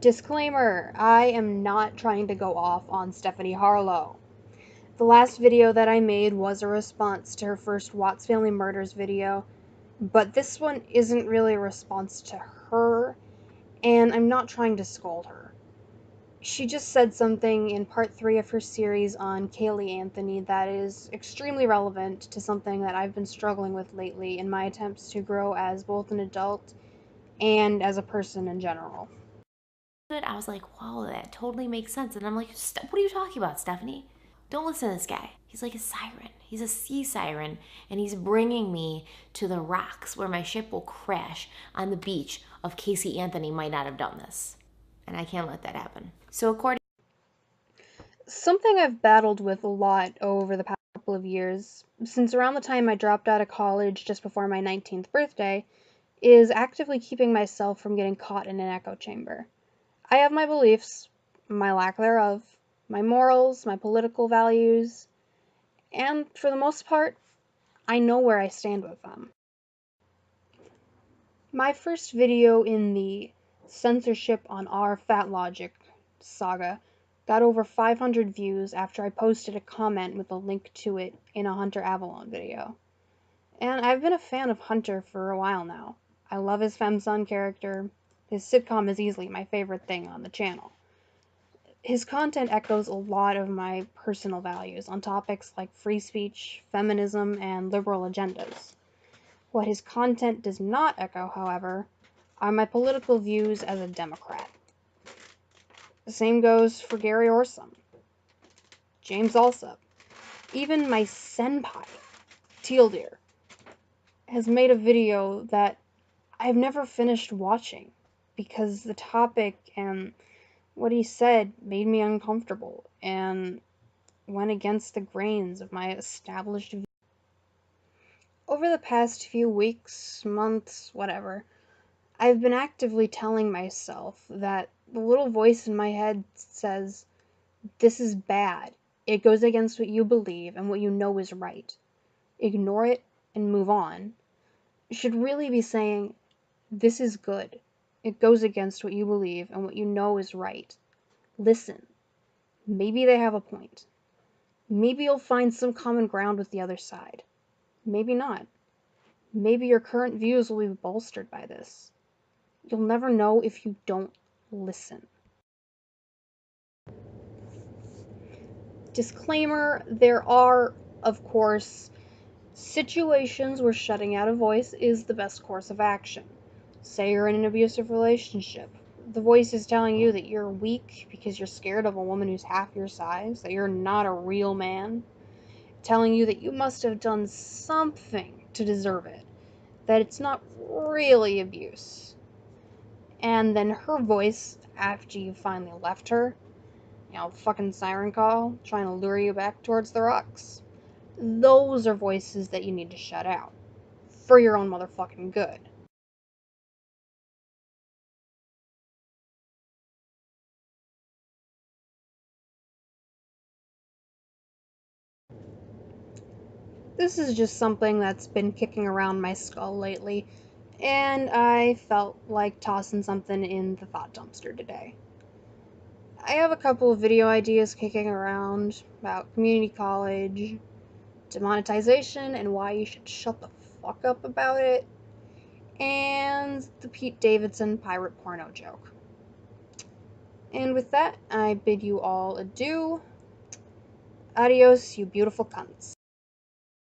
Disclaimer, I am not trying to go off on Stephanie Harlow. The last video that I made was a response to her first Watts Family Murders video, but this one isn't really a response to her, and I'm not trying to scold her. She just said something in part 3 of her series on Caylee Anthony that is extremely relevant to something that I've been struggling with lately in my attempts to grow as both an adult and as a person in general. I was like, wow, that totally makes sense. And I'm like, what are you talking about, Stephanie? Don't listen to this guy. He's like a siren. He's a sea siren. And he's bringing me to the rocks where my ship will crash on the beach of Casey Anthony might not have done this. And I can't let that happen. So according Something I've battled with a lot over the past couple of years, since around the time I dropped out of college just before my 19th birthday, is actively keeping myself from getting caught in an echo chamber. I have my beliefs, my lack thereof, my morals, my political values, and for the most part, I know where I stand with them. My first video in the censorship on our Fat Logic saga got over 500 views after I posted a comment with a link to it in a Hunter Avalon video. And I've been a fan of Hunter for a while now. I love his femson character. His sitcom is easily my favorite thing on the channel. His content echoes a lot of my personal values on topics like free speech, feminism, and liberal agendas. What his content does not echo, however, are my political views as a Democrat. The same goes for Gary Orsom, James Alsop, even my senpai, Teal Deer, has made a video that I've never finished watching because the topic and what he said made me uncomfortable and went against the grains of my established views. Over the past few weeks, months, whatever, I've been actively telling myself that the little voice in my head says, this is bad. It goes against what you believe and what you know is right. Ignore it and move on. Should really be saying, this is good. It goes against what you believe and what you know is right. Listen. Maybe they have a point. Maybe you'll find some common ground with the other side. Maybe not. Maybe your current views will be bolstered by this. You'll never know if you don't listen. Disclaimer, there are, of course, situations where shutting out a voice is the best course of action. Say you're in an abusive relationship. The voice is telling you that you're weak because you're scared of a woman who's half your size, that you're not a real man, telling you that you must have done something to deserve it, that it's not really abuse. And then her voice, after you finally left her, fucking siren call, trying to lure you back towards the rocks. Those are voices that you need to shut out. For your own motherfucking good. This is just something that's been kicking around my skull lately, and I felt like tossing something in the thought dumpster today. I have a couple of video ideas kicking around about community college, demonetization, and why you should shut the fuck up about it, and the Pete Davidson pirate porno joke. And with that, I bid you all adieu. Adios, you beautiful cunts.